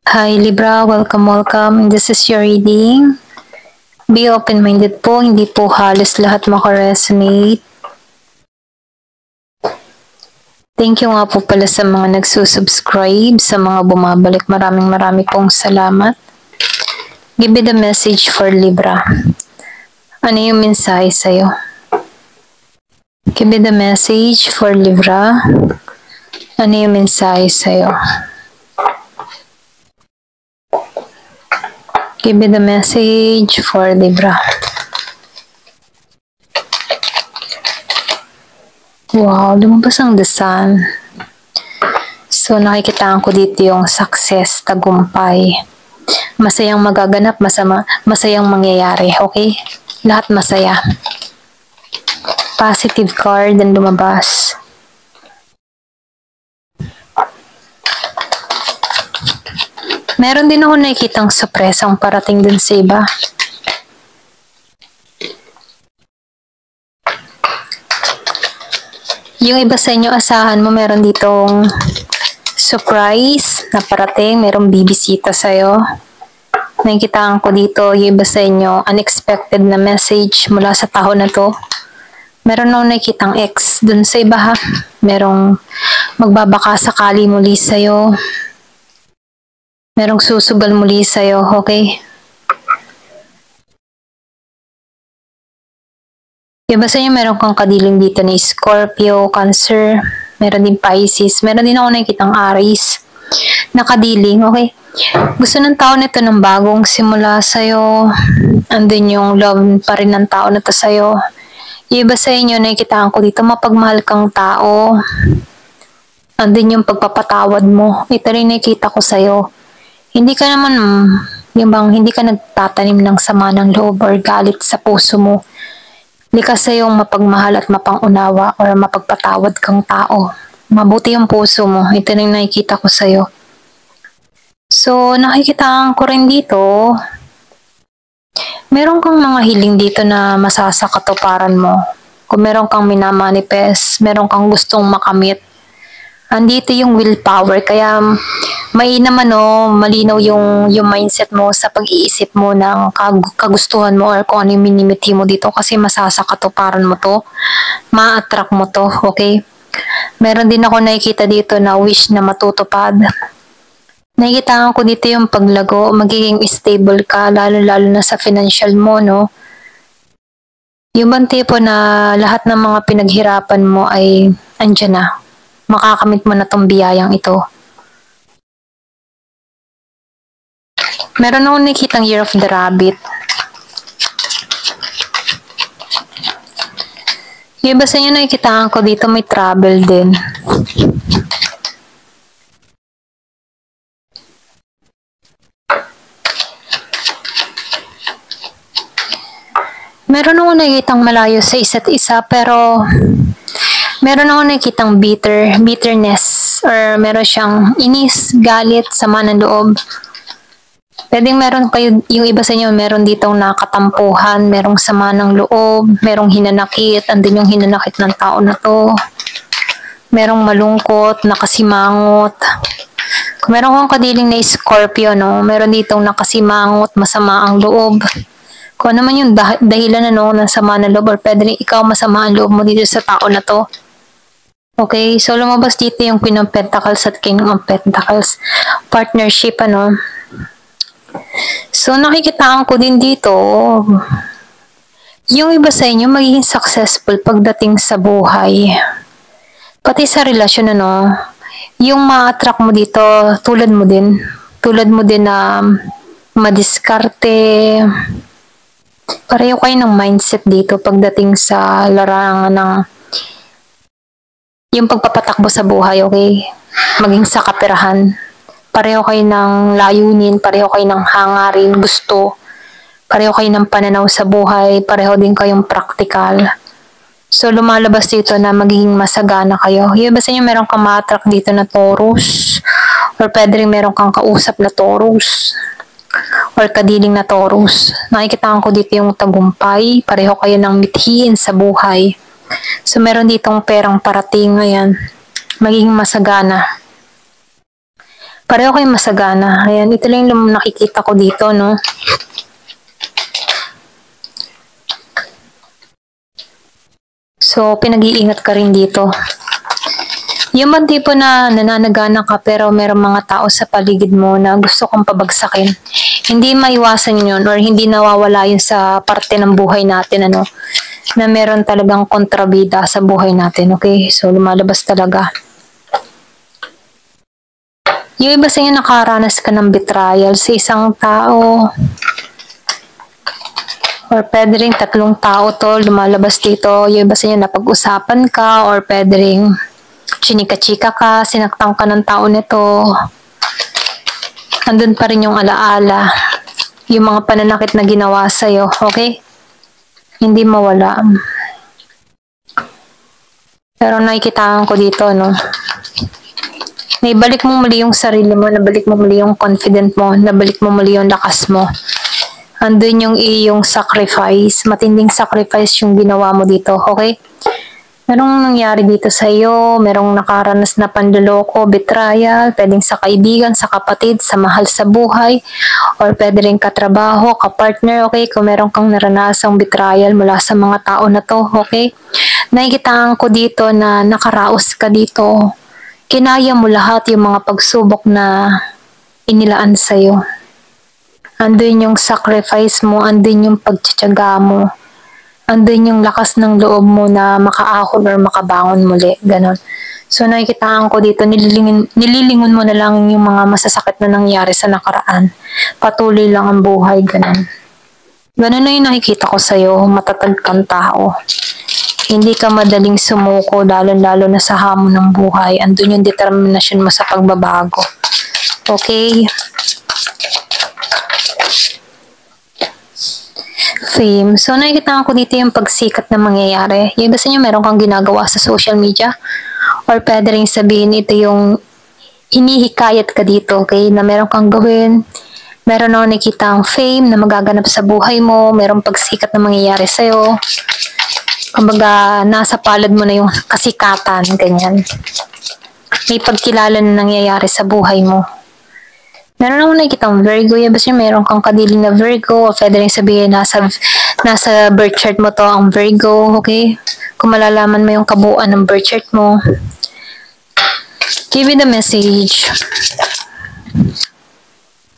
Hi Libra, welcome. This is your reading. Be open-minded po, hindi po halos lahat makaresonate. Thank you nga po pala sa mga nagsusubscribe, sa mga bumabalik. Maraming pong salamat. Give me the message for Libra. Ano yung mensahe sa'yo? Give me the message for Libra. Ano yung mensahe sa'yo? Give me the message for Libra. Wow, lumabas ang The Sun. So, nakikitaan ko dito yung success, tagumpay. Masayang magaganap, masayang mangyayari, okay? Lahat masaya. Positive card ang lumabas. Meron din ako nakikitang sorpresang parating dun sa iba. Yung iba sa inyo, asahan mo, meron ditong surprise na parating, merong bibisita sa'yo. Nakikitaan ko dito, yung iba sa inyo, unexpected na message mula sa tao na to. Meron akong nakikitang ex dun sa iba ha. Merong magbabaka sakali muli sa'yo. Merong susugal muli sa'yo, okay? Yung ba sa inyo, meron kang kadiling dito ni Scorpio, Cancer, meron din Pisces, meron din ako nakikitang Aries, nakadiling, okay? Gusto ng tao nito ng bagong simula sa'yo, andun yung love pa rin ng tao na to sa'yo. Yung iba sa inyo, nakikitaan ko dito, mapagmahal kang tao, andun yung pagpapatawad mo, ito rin nakikita ko sa'yo. Hindi ka naman, yung bang hindi ka nagtatanim ng sama ng loob or galit sa puso mo. Likas sa yung mapagmahal at mapangunawa or mapagpatawad kang tao. Mabuti yung puso mo. Ito na yung nakikita ko sa'yo. So, nakikita ko rin dito, meron kang mga hiling dito na masasakatuparan mo. Kung meron kang minamanifest, meron kang gustong makamit, andito yung willpower. Kaya, may naman malinaw yung mindset mo sa pag-iisip mo ng kagustuhan mo or kung ano yung minimiti mo dito kasi masasakatuparan mo to, ma-attract mo to, okay? Meron din ako nakikita dito na wish na matutupad. Nakikita ko dito yung paglago, magiging stable ka, lalo-lalo na sa financial mo, no? Yung bang tipo na lahat ng mga pinaghirapan mo ay andyan na. Makakamit mo na tong biyayang ito. Meron akong nakikitang Year of the Rabbit. Yung iba sa inyo nakikitaan ko dito may travel din. Meron akong nakikitang malayo sa isa't isa pero meron akong nakikitang bitterness or meron siyang inis, galit, sama ng loob. Pwedeng meron kayo, yung iba sa inyo, meron ditong nakatampuhan, merong sama ng loob, merong hinanakit, andun yung hinanakit ng tao na to. Merong malungkot, nakasimangot. Kung meron kang kadiling na Scorpio, no, meron ditong nakasimangot, masama ang loob. Kung ano man yung dahilan ng sama ng loob or pwede rin ikaw masama ang loob mo dito sa tao na to. Okay, so lumabas dito yung Queen of Pentacles at King of Pentacles. Partnership, So, nakikitaan ko din dito, yung iba sa inyo magiging successful pagdating sa buhay. Pati sa relasyon, yung ma-attract mo dito, tulad mo din na madiskarte. Pareho kayo ng mindset dito pagdating sa larangan ng yung pagpapatakbo sa buhay, okay? Maging sa kaperahan. Pareho kayo ng layunin, pareho kayo ng hangarin, gusto, pareho kayo ng pananaw sa buhay, pareho din kayong practical. So, lumalabas dito na magiging masagana kayo. Yung iba sa inyo, meron kang ma-attract dito na Taurus, or pwede rin meron kang kausap na Taurus, or kadiling na Taurus. Nakikitaan ko dito yung tagumpay, pareho kayo ng mithiin sa buhay. So, meron ditong perang parating ngayon, magiging masagana. Pareho kayong masagana. Ayan, ito lang yung nakikita ko dito, no? So, pinag-iingat ka rin dito. Yung bang tipo na nananagana ka pero merong mga tao sa paligid mo na gusto kong pabagsakin, hindi maiwasan yun or hindi nawawala yun sa parte ng buhay natin, ano? Na meron talagang kontrabida sa buhay natin, okay? So, lumalabas talaga. Yung iba sa inyo nakaranas ka ng betrayal sa isang tao. Or pwede rin 3 tao to lumalabas dito. Yung iba sa inyo napag-usapan ka or pwede rin chinika-chika ka, sinaktan ka ng tao nito. Andun pa rin yung alaala. Yung mga pananakit na ginawa sa'yo, okay? Hindi mawala. Pero nakikitaan ko dito, no? Naibalik mo muli yung sarili mo, nabalik mo muli yung confident mo, nabalik mo muli yung lakas mo. Andun yung iyong sacrifice, matinding sacrifice yung ginawa mo dito, okay? Merong nangyari dito sa iyo, merong nakaranas na panloloko, betrayal, pwedeng sa kaibigan, sa kapatid, sa mahal sa buhay, or pwede rin katrabaho, kapartner, okay? Kung meron kang naranasang betrayal mula sa mga tao na to, okay? Nakikitaan ko dito na nakaraos ka dito. Kinaya mo lahat yung mga pagsubok na inilaan sa'yo. Andun yung sacrifice mo, andun yung pagtsatsaga mo, andun yung lakas ng loob mo na makaahon or makabangon muli, ganon. So nakikitaan ko dito, nililingon mo na lang yung mga masasakit na nangyari sa nakaraan. Patuloy lang ang buhay, ganon. Ganon na yung nakikita ko sa'yo, matatag kang tao. Hindi ka madaling sumuko, lalo-lalo na sa hamon ng buhay. Andun yung determinasyon mo sa pagbabago. Okay? Fame. So, nakikita ko dito yung pagsikat na mangyayari. Yung iba sa inyo, meron kang ginagawa sa social media. Or pwede rin sabihin, ito yung hinihikayat ka dito, okay? Na meron kang gawin. Meron ako nakikita ang fame na magaganap sa buhay mo. Merong pagsikat na mangyayari sa'yo. Kumbaga, nasa palad mo na yung kasikatan, ganyan. May pagkilala na nangyayari sa buhay mo. Meron ako nakikita ang Virgo, yung basta meron kang kadiling na Virgo, o pwede rin sabihin nasa birth chart mo to ang Virgo, okay? Kung malalaman mo yung kabuuan ng birth chart mo. Give me the message.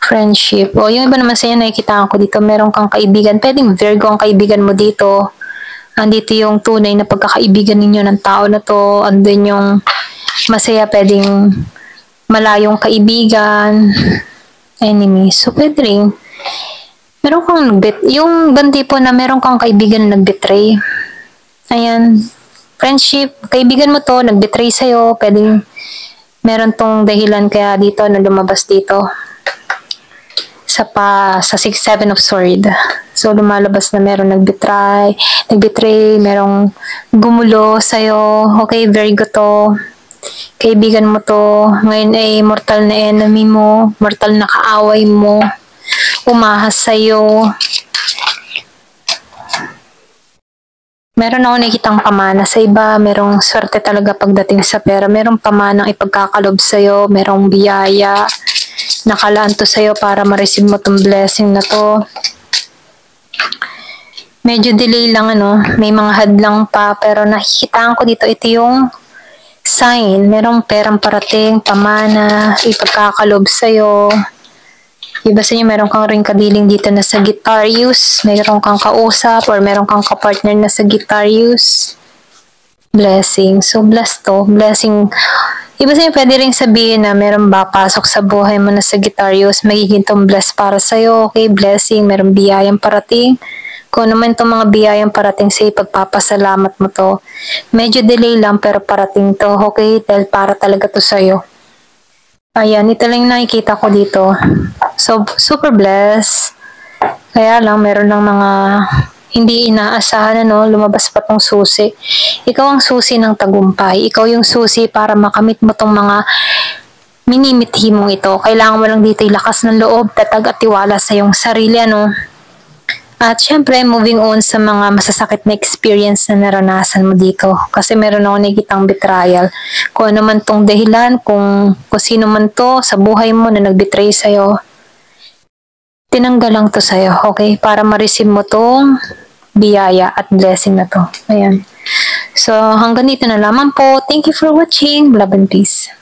Friendship. O, yung iba naman sa'yo, nakikita ko dito, meron kang kaibigan. Pwedeng Virgo ang kaibigan mo dito. Andito yung tunay na pagkakaibigan ninyo ng tao na to. Andun yung masaya, pwedeng malayong kaibigan, enemy. So, pwede rin. Meron kang yung bandi po na meron kang kaibigan na nag-betray. Ayan. Friendship, kaibigan mo to, nag-betray sa'yo. Pwedeng meron tong dahilan kaya dito na lumabas dito. Sa 6-7 of sword. So, lumalabas na meron nag-betray, merong gumulo sa'yo. Okay, very good to. Kaibigan mo to. Ngayon ay mortal na enemy mo, mortal na kaaway mo. Umahas sa'yo. Meron ako nakikitang pamana sa iba. Merong swerte talaga pagdating sa pera. Merong pamanang ipagkakalob sa'yo. Merong biyaya. Nakalaan to sa'yo para ma-receive mo tong blessing na to. Medyo delay lang, ano. May mga hadlang pa. Pero nakikitaan ko dito, ito yung sign. Merong perang parating, pamana, ipagkakalob sa'yo. Iba sa inyo, meron kang ring kadiling dito na Sagittarius. Meron kang kausap or meron kang kapartner na Sagittarius. Blessing. So, blessed to. Blessing. Iba sa inyo, pwede rin sabihin na meron ba pasok sa buhay mo na Sagittarius, magiging tong blessed para sa'yo, okay? Blessing, meron biyayang parating. Kung naman itong mga biyayang parating sa'yo, pagpapasalamat mo to. Medyo delay lang, pero parating to, okay? Dahil para talaga to sa'yo. Ayan, ito lang yung nakikita ko dito. So, super blessed. Kaya lang, meron lang mga hindi inaasahan, ano, lumabas pa tong susi. Ikaw ang susi ng tagumpay. Ikaw yung susi para makamit mo tong mga minimithi mong ito. Kailangan mo lang dito ilakas ng loob, tatag at tiwala sa iyong sarili, ano. At syempre, moving on sa mga masasakit na experience na naranasan mo dito. Kasi meron ako nakikitang betrayal. Kung ano man tong dahilan, kung sino man to sa buhay mo na nagbetray sa'yo, tinanggal lang to sa'yo, okay? Para ma-receive mo tong biyaya at blessing na to. Ayan. So, hanggang dito na lamang po. Thank you for watching. Love and peace.